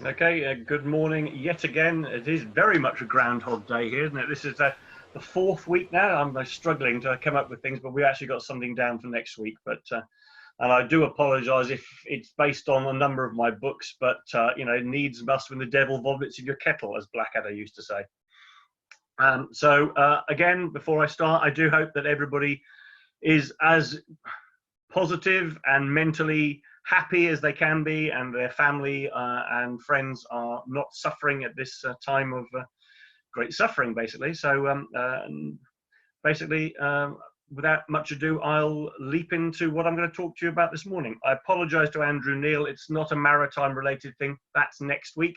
Okay, good morning yet again. It is very much a Groundhog Day here, isn't it? This is the fourth week now. I'm struggling to come up with things, but we actually got something down for next week. And I do apologise if it's based on a number of my books, but needs must when the devil vomits in your kettle, as Blackadder used to say. Again, before I start, I do hope that everybody is as positive and mentally happy as they can be, and their family and friends are not suffering at this time of great suffering, basically. Without much ado, I'll leap into what I'm going to talk to you about this morning. I apologise to Andrew Neil. It's not a maritime related thing. That's next week,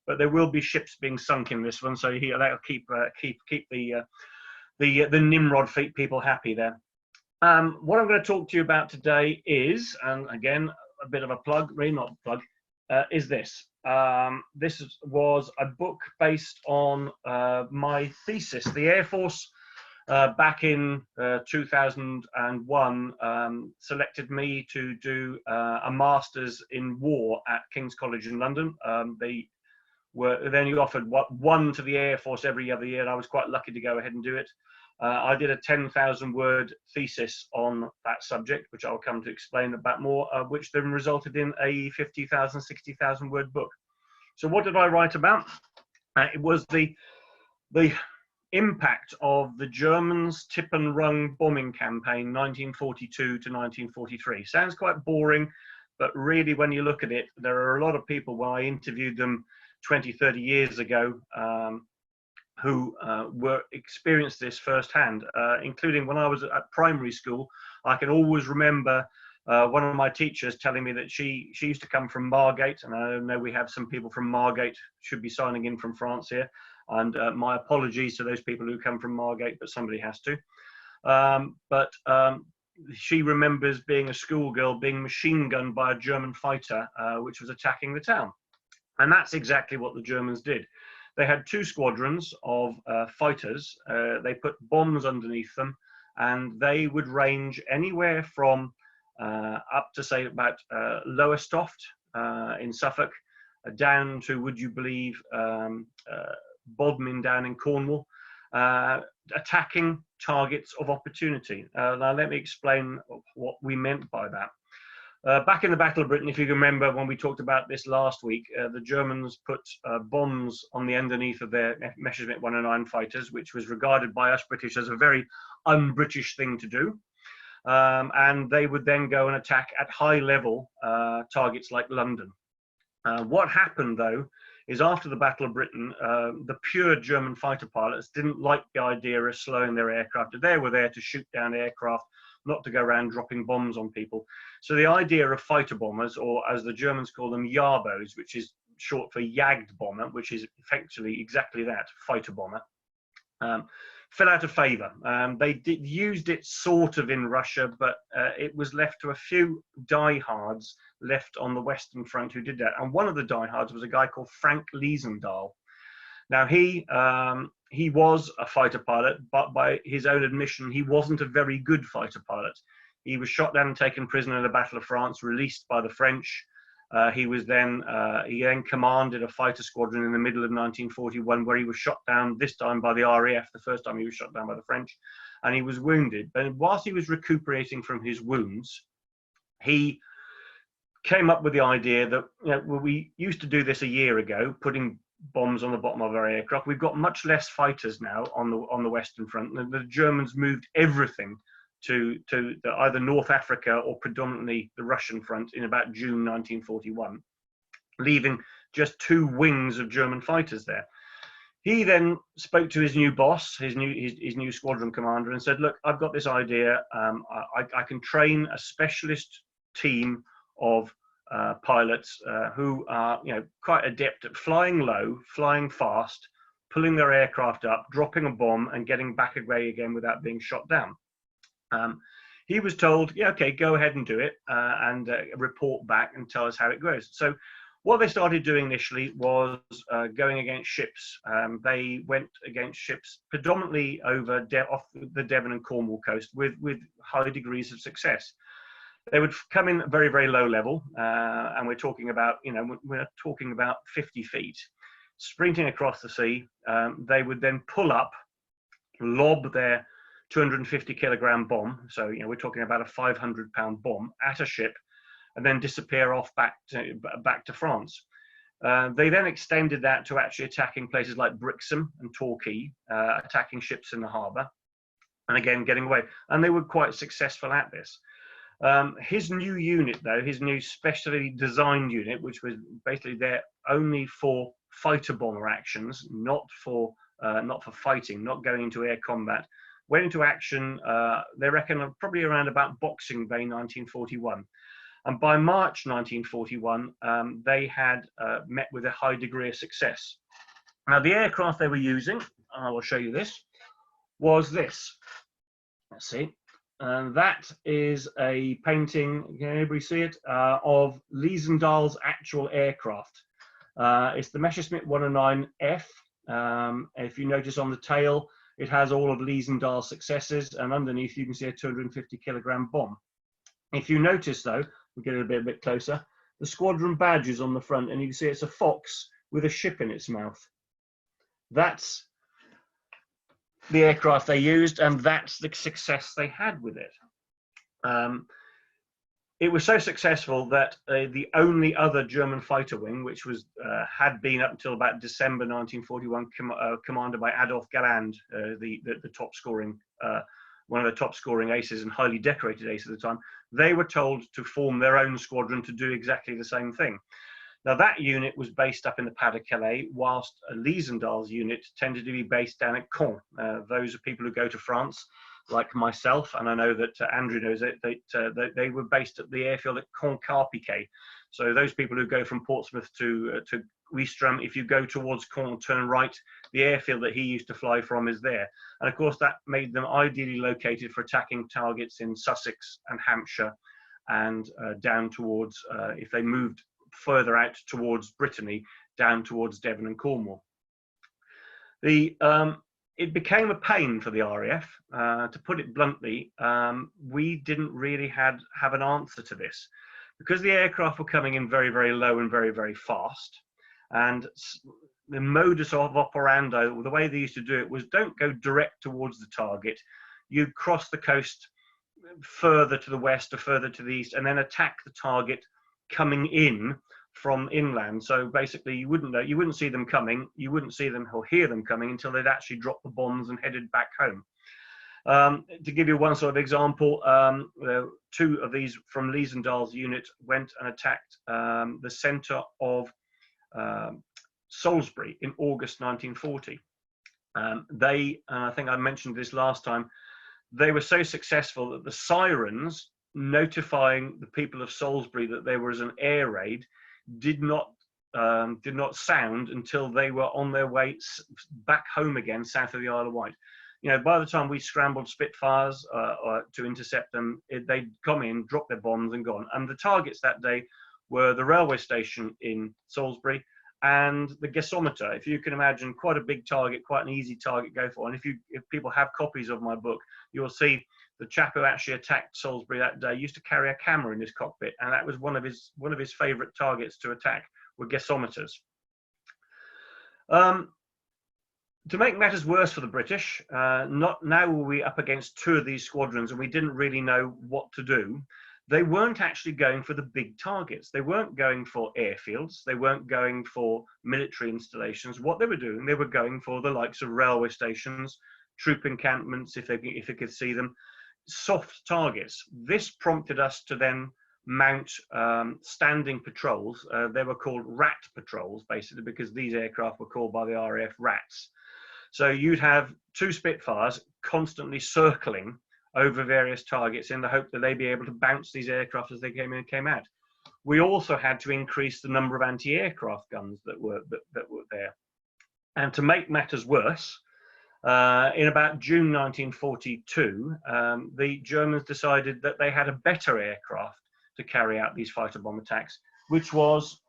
but there will be ships being sunk in this one, so that'll keep the Nimrod people happy there. What I'm going to talk to you about today is, and again, a bit of a plug, really not a plug, is this. This was a book based on my thesis. The Air Force, back in 2001, selected me to do a master's in war at King's College in London. They only offered one to the Air Force every other year, and I was quite lucky to go ahead and do it. I did a 10,000 word thesis on that subject, which I'll come to explain about more, which then resulted in a 50,000, 60,000 word book. So what did I write about? It was the impact of the Germans' Tip and Rung bombing campaign, 1942 to 1943. Sounds quite boring, but really when you look at it, there are a lot of people, when I interviewed them 20, 30 years ago, who experienced this firsthand, including when I was at primary school. I can always remember one of my teachers telling me that she used to come from Margate, and I know we have some people from Margate should be signing in from France here, and my apologies to those people who come from Margate, but somebody has to. She remembers being a schoolgirl being machine gunned by a German fighter which was attacking the town. And that's exactly what the Germans did. They had two squadrons of fighters. They put bombs underneath them, and they would range anywhere from up to, say, about Lowestoft in Suffolk, down to, would you believe, Bodmin down in Cornwall, attacking targets of opportunity. Now, let me explain what we meant by that. Back in the Battle of Britain, if you can remember when we talked about this last week, the Germans put bombs on the underneath of their Messerschmitt 109 fighters, which was regarded by us British as a very un-British thing to do. And they would then go and attack at high level targets like London. What happened, though, is after the Battle of Britain, the pure German fighter pilots didn't like the idea of slowing their aircraft. They were there to shoot down aircraft, not to go around dropping bombs on people. So the idea of fighter bombers, or as the Germans call them, Jabos, which is short for Jagdbomber, which is effectively exactly that, fighter bomber, fell out of favour. They used it sort of in Russia, but it was left to a few diehards left on the Western Front who did that. And one of the diehards was a guy called Frank Liesendahl. Now, he was a fighter pilot, but by his own admission, he wasn't a very good fighter pilot. He was shot down and taken prisoner in the Battle of France, released by the French. He then commanded a fighter squadron in the middle of 1941, where he was shot down, this time by the RAF, the first time he was shot down by the French, and he was wounded. But whilst he was recuperating from his wounds, he came up with the idea that, we used to do this a year ago, putting bombs on the bottom of our aircraft. We've got much less fighters now on the Western Front. The Germans moved everything to either North Africa or predominantly the Russian front in about June 1941, leaving just two wings of German fighters there. He then spoke to his new boss, his new squadron commander, and said, look, I've got this idea. I can train a specialist team of pilots who are quite adept at flying low, flying fast, pulling their aircraft up, dropping a bomb, and getting back away again without being shot down. He was told, yeah, okay, go ahead and do it, and report back and tell us how it goes. So what they started doing initially was going against ships. They went against ships predominantly off the Devon and Cornwall coast with high degrees of success. They would come in very, very low level, and we're talking about, we're talking about 50 feet, sprinting across the sea. They would then pull up, lob their 250 kilogram bomb. So, we're talking about a 500-pound bomb at a ship, and then disappear off back to France. They then extended that to actually attacking places like Brixham and Torquay, attacking ships in the harbour, and again getting away. And they were quite successful at this. His new unit, though, his new specially designed unit, which was basically there only for fighter bomber actions, not for fighting, not going into air combat, went into action, they reckon, probably around about Boxing Day 1941. And by March 1941, they had met with a high degree of success. Now, the aircraft they were using, I will show you this, was this. Let's see. And that is a painting, can anybody see it, of Liesendahl's actual aircraft. It's the Messerschmitt 109F. If you notice on the tail, it has all of Liesendahl's successes, and underneath you can see a 250 kilogram bomb. If you notice, though, we'll get it a bit closer, the squadron badge is on the front, and you can see it's a fox with a ship in its mouth. That's the aircraft they used, and that's the success they had with it. It was so successful that the only other German fighter wing, which was had been up until about December 1941, commanded by Adolf Galland, the top scoring, one of the top scoring aces and highly decorated aces at the time, they were told to form their own squadron to do exactly the same thing. Now, that unit was based up in the Pas-de-Calais, whilst Liesendahl's unit tended to be based down at Caen. Those are people who go to France, like myself, and I know that Andrew knows it, they were based at the airfield at Caen-Carpiquet. So those people who go from Portsmouth to Ouistreham, if you go towards Caen, turn right, the airfield that he used to fly from is there. And of course, that made them ideally located for attacking targets in Sussex and Hampshire, and down towards, if they moved further out towards Brittany, down towards Devon and Cornwall. It became a pain for the RAF. To put it bluntly, we didn't really have an answer to this, because the aircraft were coming in very, very low and very, very fast. And the modus of operandi, the way they used to do it, was don't go direct towards the target. You'd cross the coast further to the west or further to the east, and then attack the target coming in from inland. So basically, you wouldn't see them coming, you wouldn't see them or hear them coming until they'd actually dropped the bombs and headed back home. To give you one sort of example, two of these from Liesendahl's unit went and attacked the centre of Salisbury in August 1940. I think I mentioned this last time, they were so successful that the sirens notifying the people of Salisbury that there was an air raid did not sound until they were on their way back home again, south of the Isle of Wight. By the time we scrambled Spitfires to intercept them, they'd come in, dropped their bombs and gone. And the targets that day were the railway station in Salisbury and the gasometer. If you can imagine, quite a big target, quite an easy target to go for. And if people have copies of my book, you'll see the chap who actually attacked Salisbury that day used to carry a camera in his cockpit, and that was one of his favourite targets to attack, were gasometers. To make matters worse for the British, now were we up against two of these squadrons, and we didn't really know what to do. They weren't actually going for the big targets. They weren't going for airfields. They weren't going for military installations. What they were doing, they were going for the likes of railway stations, troop encampments, if they could see them, soft targets. This prompted us to then mount standing patrols. They were called rat patrols, basically, because these aircraft were called by the RAF rats. So you'd have two Spitfires constantly circling over various targets in the hope that they'd be able to bounce these aircraft as they came in and came out. We also had to increase the number of anti-aircraft guns that were there. And to make matters worse, in about June 1942, the Germans decided that they had a better aircraft to carry out these fighter bomb attacks, which was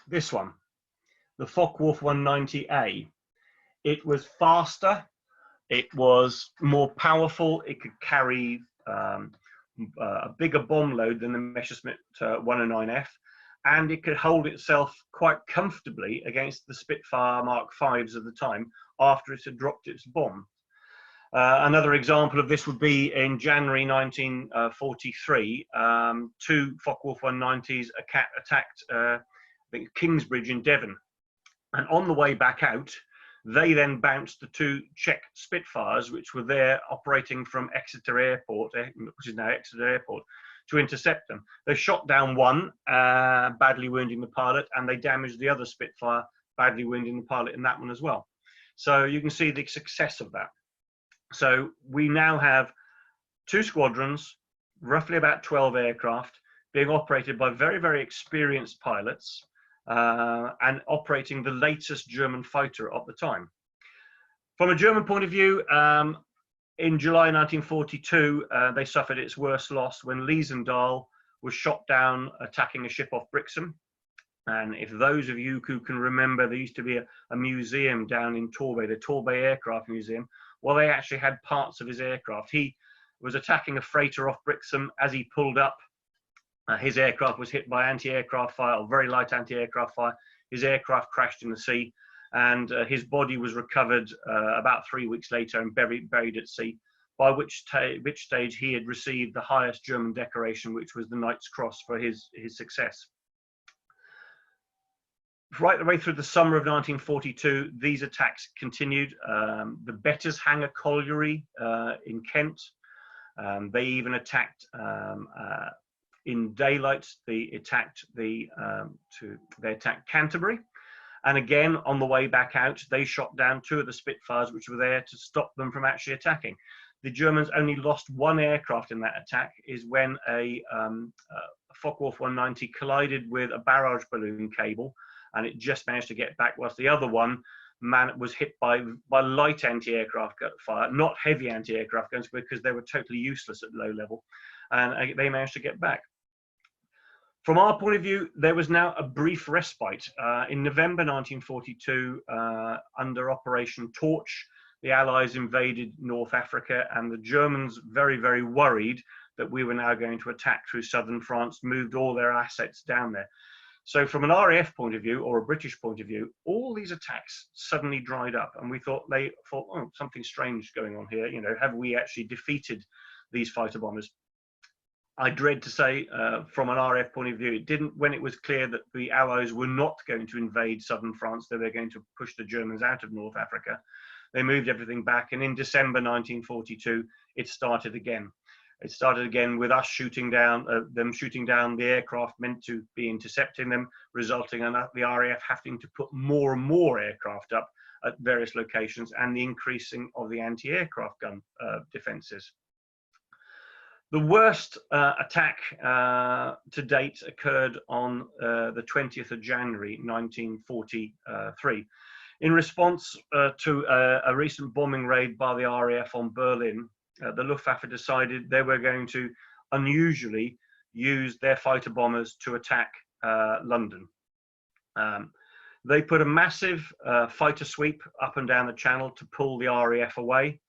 this one, the Focke-Wulf 190A. It was faster, it was more powerful, it could carry a bigger bomb load than the Messerschmitt 109F, and it could hold itself quite comfortably against the Spitfire Mark V's of the time after it had dropped its bomb. Another example of this would be in January 1943, two Focke-Wulf 190s attacked Kingsbridge in Devon. And on the way back out, they then bounced the two Czech Spitfires, which were there operating from Exeter Airport, which is now Exeter Airport, to intercept them. They shot down one, badly wounding the pilot, and they damaged the other Spitfire, badly wounding the pilot in that one as well. So you can see the success of that. So we now have two squadrons, roughly about 12 aircraft, being operated by very, very experienced pilots, and operating the latest German fighter of the time. From a German point of view, in July 1942, they suffered its worst loss when Liesendahl was shot down attacking a ship off Brixham. And if those of you who can remember, there used to be a museum down in Torbay, the Torbay Aircraft Museum. Well, they actually had parts of his aircraft. He was attacking a freighter off Brixham. As he pulled up, his aircraft was hit by anti-aircraft fire, or very light anti-aircraft fire. His aircraft crashed in the sea, and his body was recovered about 3 weeks later and buried at sea, by which stage he had received the highest German decoration, which was the Knight's Cross, for his success. Right the way through the summer of 1942, these attacks continued. The Betters Hanger Colliery in Kent. They even attacked in daylight. They attacked Canterbury, and again on the way back out, they shot down two of the Spitfires, which were there to stop them from actually attacking. The Germans only lost one aircraft in that attack, is when a Focke-Wulf 190 collided with a barrage balloon cable, and it just managed to get back, whilst the other one was hit by light anti-aircraft fire, not heavy anti-aircraft guns, because they were totally useless at low level, and they managed to get back. From our point of view, there was now a brief respite. In November 1942, under Operation Torch, the Allies invaded North Africa, and the Germans, very, very worried that we were now going to attack through southern France, moved all their assets down there. So from an RAF point of view, or a British point of view, all these attacks suddenly dried up, and they thought, oh, something strange going on here. You know, have we actually defeated these fighter bombers? I dread to say, from an RAF point of view, it didn't. When it was clear that the Allies were not going to invade southern France, they were going to push the Germans out of North Africa, they moved everything back, and in December 1942, it started again. It started again with us shooting down the aircraft meant to be intercepting them, resulting in the RAF having to put more and more aircraft up at various locations, and the increasing of the anti-aircraft gun defences. The worst attack to date occurred on the 20th of January 1943. In response to a recent bombing raid by the RAF on Berlin, the Luftwaffe decided they were going to unusually use their fighter bombers to attack London. They put a massive fighter sweep up and down the channel to pull the RAF away.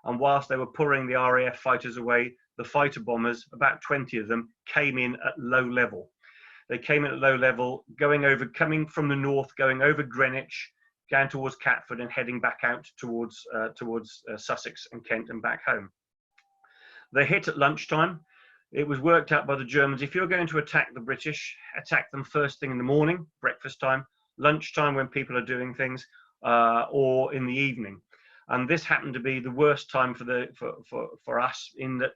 And whilst they were pulling the RAF fighters away, the fighter bombers, about 20 of them, came in at low level. They came in at low level, coming from the north, going over Greenwich, down towards Catford, and heading back out towards Sussex and Kent and back home. They hit at lunchtime. It was worked out by the Germans, if you're going to attack the British, attack them first thing in the morning, breakfast time, lunchtime when people are doing things, or in the evening. And this happened to be the worst time for us, in that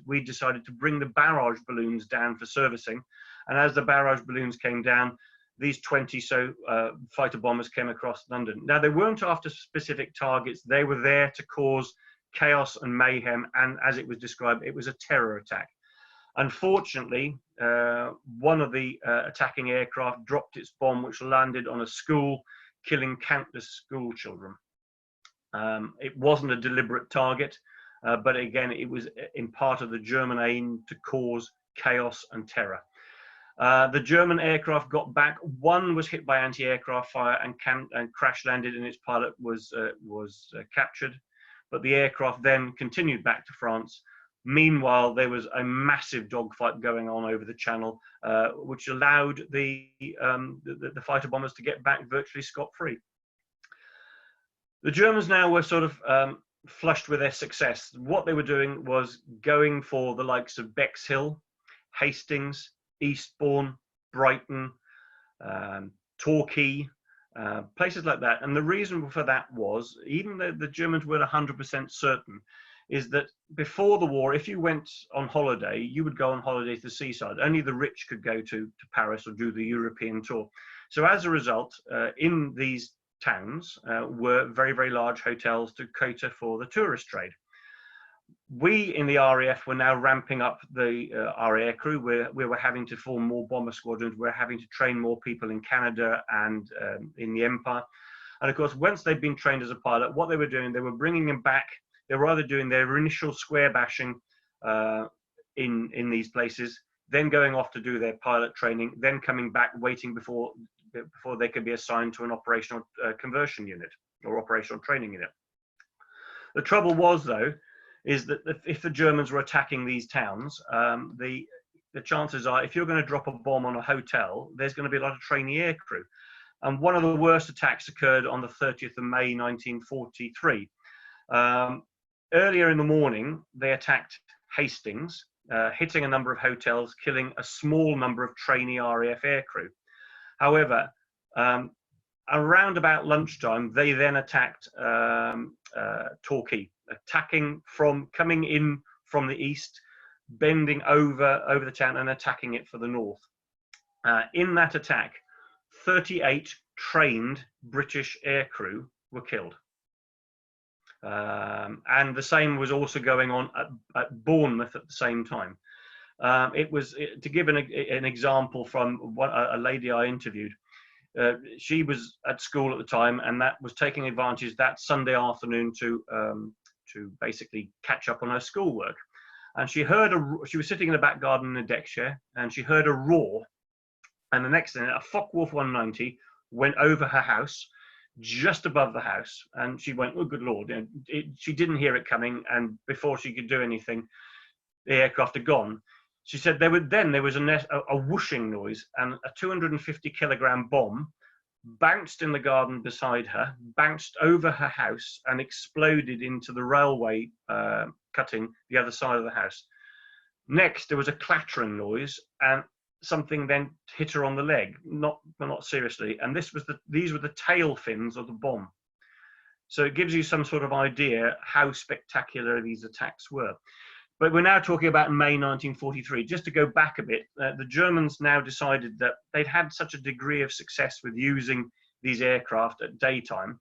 we decided to bring the barrage balloons down for servicing. And as the barrage balloons came down, these 20 fighter bombers came across London. Now, they weren't after specific targets. They were there to cause chaos and mayhem. And as it was described, it was a terror attack. Unfortunately, one of the attacking aircraft dropped its bomb, which landed on a school, killing countless school children. It wasn't a deliberate target, but again, it was in part of the German aim to cause chaos and terror. The German aircraft got back. One was hit by anti-aircraft fire and crash landed, and its pilot was captured. but the aircraft then continued back to France. Meanwhile, there was a massive dogfight going on over the Channel, which allowed the fighter bombers to get back virtually scot-free. The Germans now were sort of flushed with their success. What they were doing was going for the likes of Bexhill, Hastings, Eastbourne, Brighton, Torquay, places like that. And the reason for that was, even though the Germans weren't 100% certain, is that before the war, if you went on holiday, you would go on holiday to the seaside. Only the rich could go to Paris or do the European tour. So as a result, in these towns were very, very large hotels to cater for the tourist trade. We in the RAF were now ramping up our air crew. We were having to form more bomber squadrons. We're having to train more people in Canada and in the Empire. And of course, once they'd been trained as a pilot, what they were doing, they were bringing them back. They were either doing their initial square bashing in these places, then going off to do their pilot training, then coming back, waiting before they could be assigned to an operational conversion unit or operational training unit. The trouble was, though, is that if the Germans were attacking these towns, the chances are, if you're going to drop a bomb on a hotel, there's going to be a lot of trainee aircrew. And one of the worst attacks occurred on the 30th of May, 1943. Earlier in the morning, they attacked Hastings, hitting a number of hotels, killing a small number of trainee RAF aircrew. However, around about lunchtime, they then attacked Torquay, coming in from the east, bending over the town and attacking it for the north. In that attack, 38 trained British aircrew were killed. And the same was also going on at Bournemouth at the same time. To give an example from a lady I interviewed, she was at school at the time, and that was taking advantage that Sunday afternoon to basically catch up on her schoolwork. And she was sitting in the back garden in a deck chair, and she heard a roar. And the next thing, a Focke-Wulf 190 went over her house, just above the house, and she went, "Oh, good Lord!" And she didn't hear it coming, and before she could do anything, the aircraft had gone. She said there was a whooshing noise, and a 250-kilogram bomb bounced in the garden beside her, bounced over her house, and exploded into the railway cutting the other side of the house. Next, there was a clattering noise, and something then hit her on the leg, not seriously, and these were the tail fins of the bomb. So it gives you some sort of idea how spectacular these attacks were. But we're now talking about May 1943. Just to go back a bit, the Germans now decided that they'd had such a degree of success with using these aircraft at daytime.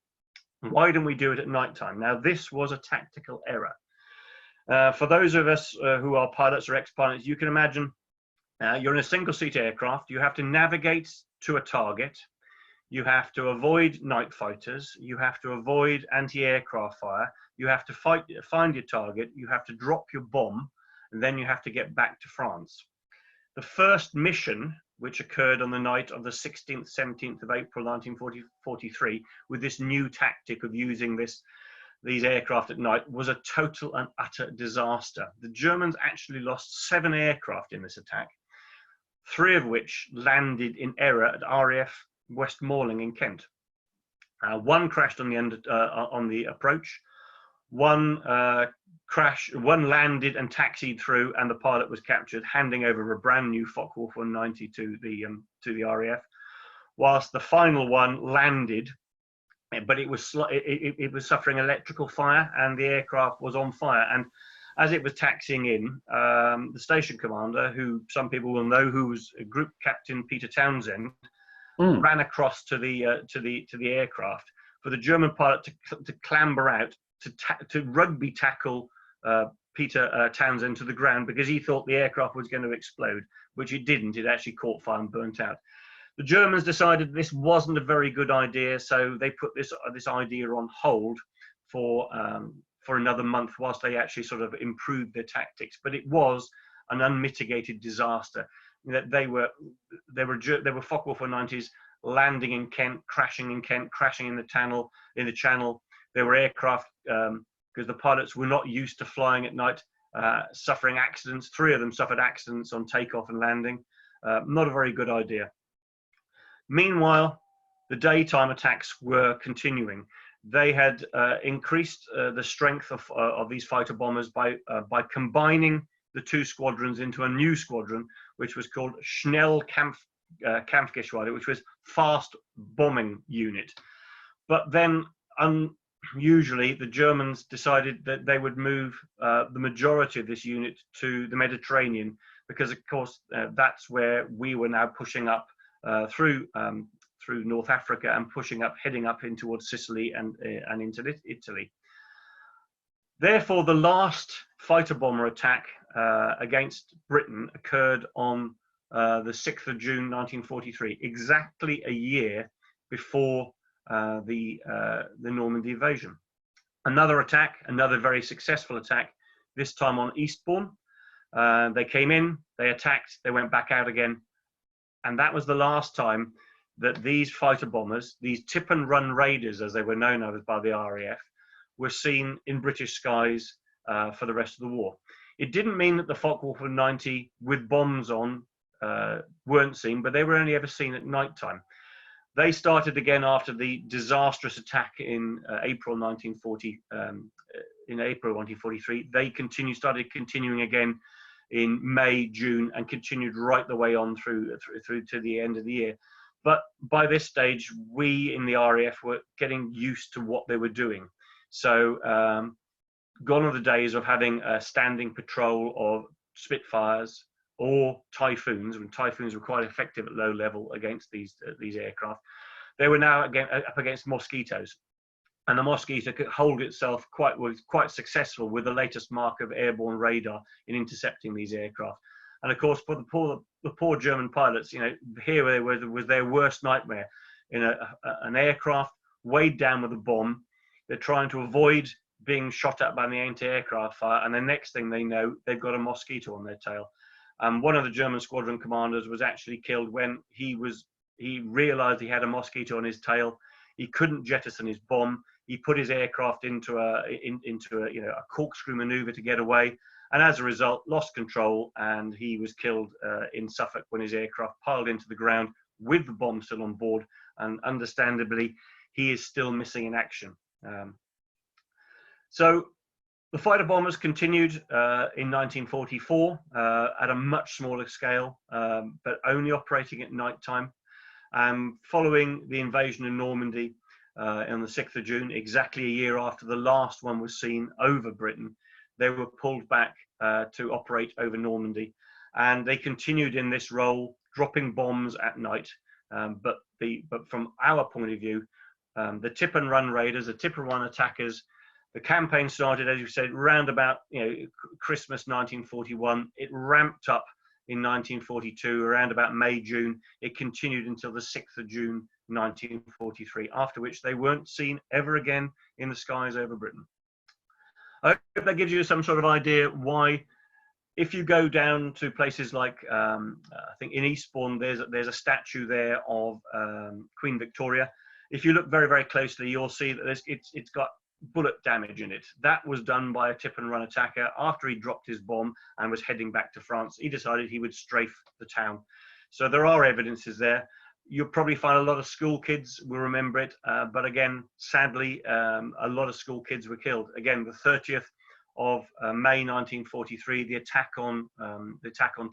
Why don't we do it at nighttime? Now, this was a tactical error. For those of us who are pilots or ex-pilots, you can imagine you're in a single-seat aircraft. You have to navigate to a target. You have to avoid night fighters. You have to avoid anti-aircraft fire. You have to find your target. You have to drop your bomb, and then you have to get back to France. The first mission, which occurred on the night of the 16th, 17th of April, 1943, with this new tactic of using these aircraft at night, was a total and utter disaster. The Germans actually lost 7 aircraft in this attack, 3 of which landed in error at RAF Westmoreland in Kent. 1 crashed on the approach. One landed and taxied through, and the pilot was captured, handing over a brand new Focke-Wulf 190 to the RAF. Whilst the final one landed, but it was suffering electrical fire, and the aircraft was on fire. And as it was taxiing in, the station commander, who some people will know, who was Group Captain Peter Townsend, ran across to the aircraft for the German pilot to clamber out to rugby tackle Peter Townsend to the ground, because he thought the aircraft was going to explode, which it didn't. It actually caught fire and burnt out. The Germans decided this wasn't a very good idea, so they put this idea on hold for another month whilst they actually sort of improved their tactics. But it was an unmitigated disaster. That they were Focke-Wulf 190s landing in Kent, crashing in the Channel. There were aircraft because the pilots were not used to flying at night, suffering accidents. 3 of them suffered accidents on takeoff and landing. Not a very good idea. Meanwhile, the daytime attacks were continuing. They had increased the strength of these fighter bombers by combining the 2 squadrons into a new squadron, which was called Schnellkampfgeschwader, which was fast bombing unit. But then, unusually, the Germans decided that they would move the majority of this unit to the Mediterranean, because, of course, that's where we were now pushing up through North Africa and heading up in towards Sicily and into Italy. Therefore, the last fighter bomber attack against Britain occurred on the 6th of June 1943, exactly a year before the Normandy invasion. Another attack, another very successful attack, this time on Eastbourne. They came in, they attacked, they went back out again, and that was the last time that these fighter bombers, these tip and run raiders, as they were known as by the RAF, were seen in British skies for the rest of the war. It didn't mean that the Focke-Wulf 90 with bombs on weren't seen, but they were only ever seen at night time. They started again after the disastrous attack in April 1940. In April 1943, they started continuing again in May, June, and continued right the way on through to the end of the year. But by this stage, we in the RAF were getting used to what they were doing. So gone are the days of having a standing patrol of Spitfires or Typhoons, when Typhoons were quite effective at low level against these aircraft. They were now again up against Mosquitoes. And the Mosquito could hold itself was quite successful with the latest mark of airborne radar in intercepting these aircraft. And of course, for the poor German pilots, you know, here was their worst nightmare. In an aircraft weighed down with a bomb, they're trying to avoid being shot at by the anti-aircraft fire, and the next thing they know, they've got a Mosquito on their tail. One of the German squadron commanders was actually killed when he realized he had a Mosquito on his tail. He couldn't jettison his bomb. He put his aircraft into a corkscrew maneuver to get away, and as a result, lost control, and he was killed in Suffolk when his aircraft piled into the ground with the bomb still on board. And understandably, he is still missing in action. So the fighter bombers continued in 1944 at a much smaller scale, but only operating at night time. Following the invasion of Normandy on the 6th of June, exactly a year after the last one was seen over Britain, they were pulled back to operate over Normandy. And they continued in this role, dropping bombs at night. But from our point of view, the tip and run raiders, the tip and run attackers, the campaign started, as you said, around about Christmas 1941. It ramped up in 1942, around about May, June. It continued until the 6th of June 1943, after which they weren't seen ever again in the skies over Britain. I hope that gives you some sort of idea why, if you go down to places like, I think in Eastbourne, there's a statue there of Queen Victoria. If you look very, very closely, you'll see that it's got bullet damage in it. That was done by a tip and run attacker after he dropped his bomb and was heading back to France. He decided he would strafe the town. So there are evidences there. You'll probably find a lot of school kids will remember it, but again, sadly, a lot of school kids were killed. Again, the 30th of May 1943, the attack on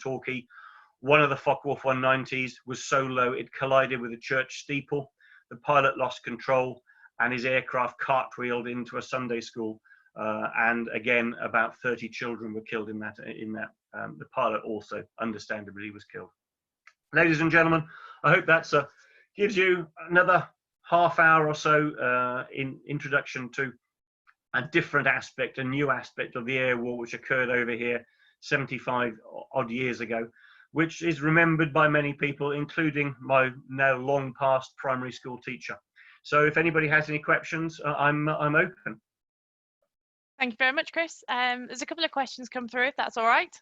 Torquay. One of the Focke-Wulf 190s was so low it collided with a church steeple. The pilot lost control, and his aircraft cartwheeled into a Sunday school. And again, about 30 children were killed in that. The pilot also, understandably, was killed. Ladies and gentlemen, I hope that gives you another half hour or so in introduction to a different aspect, a new aspect of the air war, which occurred over here 75 odd years ago, which is remembered by many people, including my now long past primary school teacher. So if anybody has any questions, I'm open. Thank you very much, Chris. There's a couple of questions come through, if that's all right.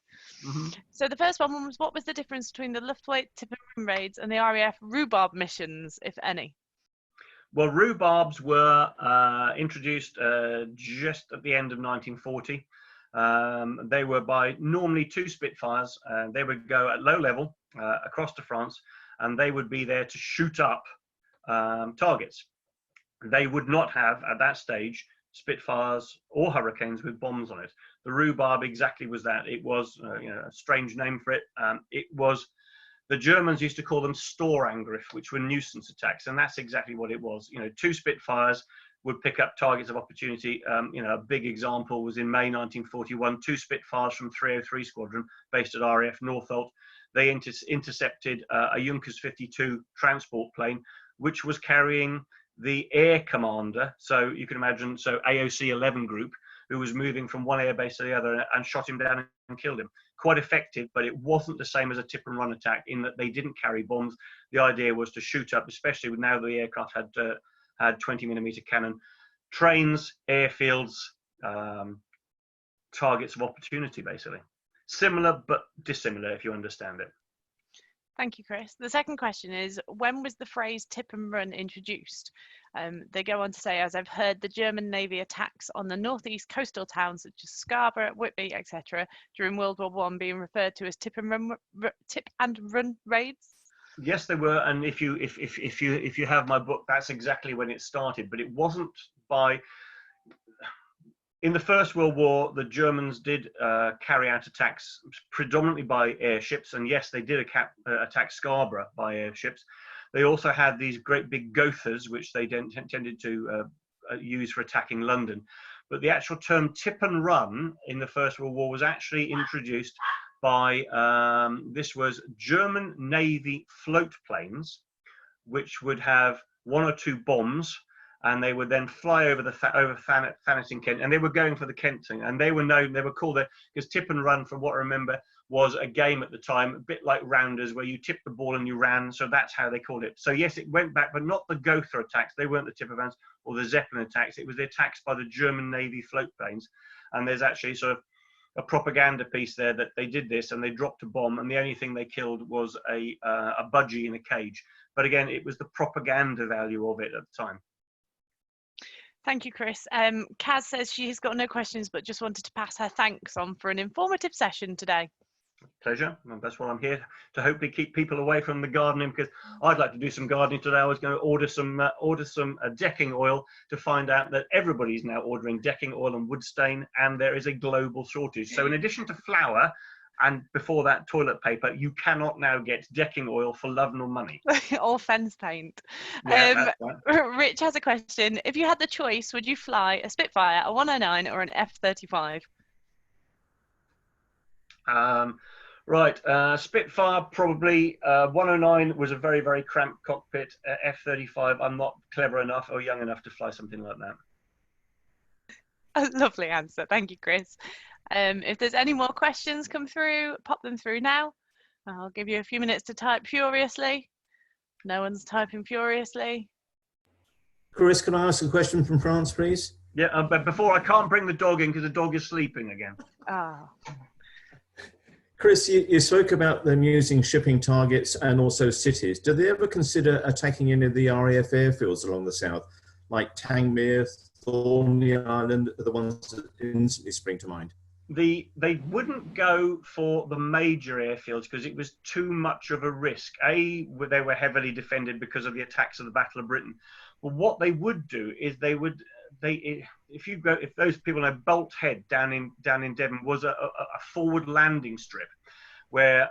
Mm-hmm. So the first one was, what was the difference between the Luftwaffe tip and run raids and the RAF rhubarb missions, if any? Well, rhubarbs were introduced just at the end of 1940. They were by normally 2 Spitfires. They would go at low level across to France, and they would be there to shoot up targets. They would not have, at that stage, Spitfires or Hurricanes with bombs on it. The rhubarb exactly was that. It was a strange name for it. It was, the Germans used to call them Storangriff, which were nuisance attacks, and that's exactly what it was. 2 Spitfires would pick up targets of opportunity. A big example was in May 1941, 2 Spitfires from 303 Squadron, based at RAF Northolt. They intercepted a Junkers 52 transport plane, which was carrying the air commander. So you can imagine, AOC 11 group, who was moving from one airbase to the other, and shot him down and killed him. Quite effective, but it wasn't the same as a tip and run attack in that they didn't carry bombs. The idea was to shoot up, especially with now the aircraft had 20mm cannon, trains, airfields, targets of opportunity, basically. Similar but dissimilar, if you understand it. Thank you, Chris. The second question is, when was the phrase tip and run introduced? They go on to say, as I've heard, the German Navy attacks on the northeast coastal towns such as Scarborough, Whitby, etc. during World War I being referred to as tip and run raids. Yes, they were, and if you have my book, that's exactly when it started. But it wasn't by. In the First World War, the Germans did carry out attacks predominantly by airships, and yes, they did attack Scarborough by airships. They also had these great big Gothas, which they tended to use for attacking London. But the actual term tip and run in the First World War was actually introduced by, this was German Navy float planes, which would have 1 or 2 bombs, and they would then fly over Thanet in Kent, and they were going for the Kent thing, and they were known, they were called it, because tip and run, from what I remember, was a game at the time, a bit like rounders, where you tipped the ball and you ran, so that's how they called it. So yes, it went back, but not the Gotha attacks, they weren't the tip of vans, or the Zeppelin attacks, it was the attacks by the German Navy float planes, and there's actually sort of a propaganda piece there that they did this, and they dropped a bomb, and the only thing they killed was a budgie in a cage. But again, it was the propaganda value of it at the time. Thank you, Chris. Kaz says she's got no questions, but just wanted to pass her thanks on for an informative session today. Pleasure. And that's why I'm here, to hopefully keep people away from the gardening, because I'd like to do some gardening today. I was going to order some decking oil to find out that everybody's now ordering decking oil and wood stain, and there is a global shortage. So in addition to flour, and before that toilet paper, you cannot now get decking oil for love nor money. Or fence paint. Yeah, that's right. Rich has a question. If you had the choice, would you fly a Spitfire, a 109 or an F-35? Right, Spitfire probably. 109 was a very, very cramped cockpit. F-35, I'm not clever enough or young enough to fly something like that. A lovely answer. Thank you, Chris. If there's any more questions come through, pop them through now. I'll give you a few minutes to type furiously. No one's typing furiously. Chris, can I ask a question from France, please? Yeah, but before, I can't bring the dog in because the dog is sleeping again. Ah. Chris, you spoke about them using shipping targets and also cities. Do they ever consider attacking any of the RAF airfields along the south, like Tangmere, Thorney Island, are the ones that instantly spring to mind? They wouldn't go for the major airfields because it was too much of a risk. They were heavily defended because of the attacks of the Battle of Britain. But what they would do is if those people know, Bolt Head down in Devon was a forward landing strip where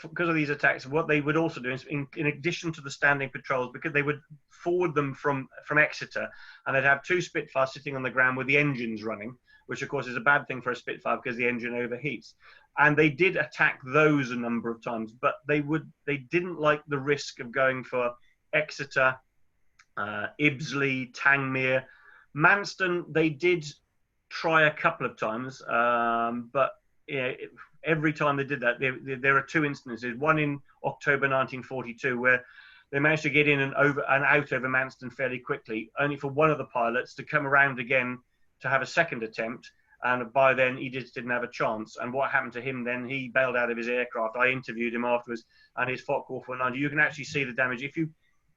because of these attacks, what they would also do is, in addition to the standing patrols, because they would forward them from Exeter, and they'd have 2 Spitfires sitting on the ground with the engines running, which of course is a bad thing for a Spitfire because the engine overheats. And they did attack those a number of times, but they didn't like the risk of going for Exeter, Ibsley, Tangmere, Manston. They did try a couple of times, but every time they did that, there are 2 instances. One in October 1942 where they managed to get in and out over Manston fairly quickly, only for one of the pilots to come around again to have a second attempt, and by then he just didn't have a chance. And what happened to him then, he bailed out of his aircraft. I interviewed him afterwards, and his Focke-Wulf 190, you can actually see the damage.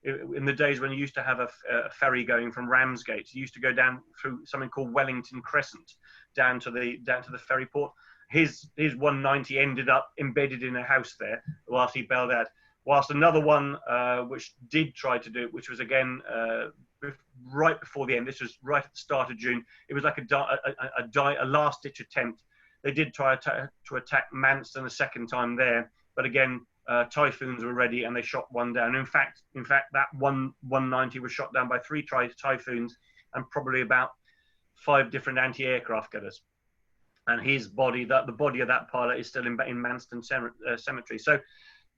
in the days when you used to have a ferry going from Ramsgate, you used to go down through something called Wellington Crescent down to the ferry port. His 190 ended up embedded in a house there whilst he bailed out. Whilst another one which did try to do it, which was again right before the end. This was right at the start of June. It was like a last-ditch attempt. They did try to attack Manston a second time there, but again, Typhoons were ready and they shot one down. In fact, that 190 was shot down by 3 Typhoons and probably about 5 different anti-aircraft gunners. And his body, the body of that pilot, is still in Manston Cemetery. So,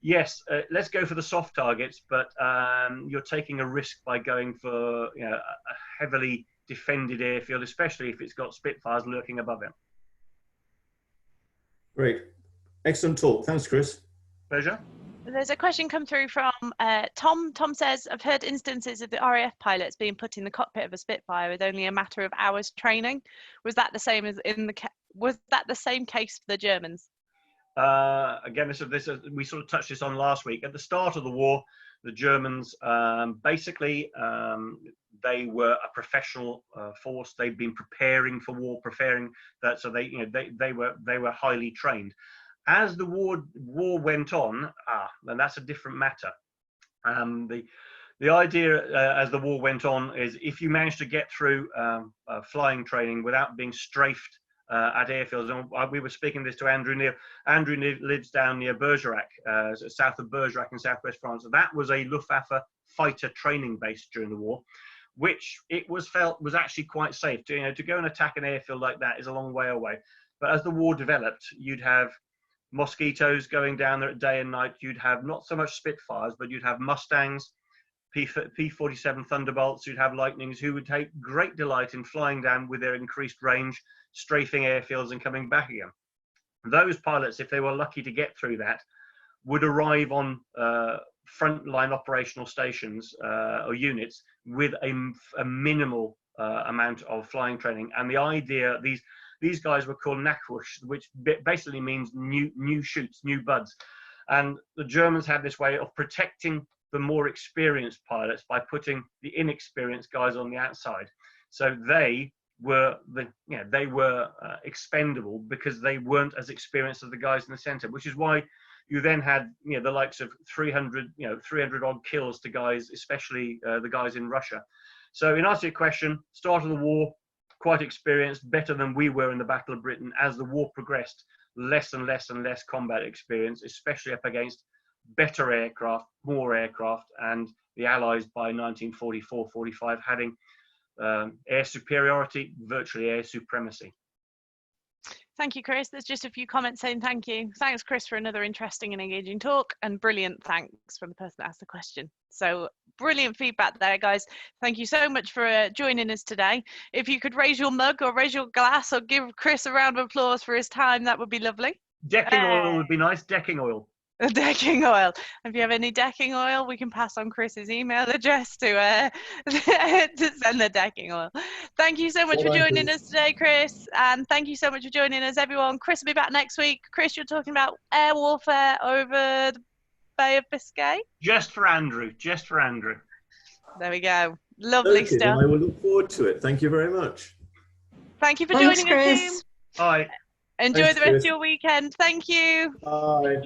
yes, let's go for the soft targets, but you're taking a risk by going for a heavily defended airfield, especially if it's got Spitfires lurking above it. Great. Excellent talk. Thanks, Chris. Pleasure. There's a question come through from Tom. Tom says, I've heard instances of the RAF pilots being put in the cockpit of a Spitfire with only a matter of hours training. Was that the same as was that the same case for the Germans? Again, we sort of touched this on last week. At the start of the war, the Germans basically they were a professional force. They'd been preparing for war, so they were highly trained. As the war went on, then that's a different matter. The idea as the war went on is if you managed to get through flying training without being strafed at airfields, and we were speaking this to Andrew Neal. Andrew lives down near Bergerac, south of Bergerac in southwest France. That was a Luftwaffe fighter training base during the war, which it was felt was actually quite safe. To go and attack an airfield like that is a long way away. But as the war developed, you'd have Mosquitoes going down there at day and night. You'd have not so much Spitfires, but you'd have Mustangs, P-47 Thunderbolts. You'd have Lightnings who would take great delight in flying down with their increased range, strafing airfields and coming back again. Those pilots, if they were lucky to get through that, would arrive on frontline operational stations or units with a minimal amount of flying training. And the idea, these guys were called Nachwuchs, which basically means new shoots, new buds. And the Germans had this way of protecting the more experienced pilots by putting the inexperienced guys on the outside. So they were expendable because they weren't as experienced as the guys in the center, which is why you then had the likes of 300 odd kills to guys, especially the guys in Russia. So in answer to your question, start of the war, quite experienced, better than we were in the Battle of Britain. As the war progressed, less and less and less combat experience, especially up against better aircraft, more aircraft, and the Allies by 1944-45 having air superiority, virtually air supremacy. Thank you, Chris. There's just a few comments saying thank you. Thanks, Chris, for another interesting and engaging talk, and brilliant thanks from the person that asked the question. So brilliant feedback there, guys. Thank you so much for joining us today. If you could raise your mug or raise your glass or give Chris a round of applause for his time, that would be lovely. Decking oil would be nice, decking oil. Decking oil. If you have any decking oil, we can pass on Chris's email address to send the decking oil. Thank you so much for joining us today, Chris, and thank you so much for joining us, everyone. Chris will be back next week. Chris, you're talking about air warfare over the Bay of Biscay. Just for Andrew. There we go. Lovely stuff. I will look forward to it. Thank you very much. Thank you for joining us, team. Bye. Enjoy the rest of your weekend. Thank you. Bye.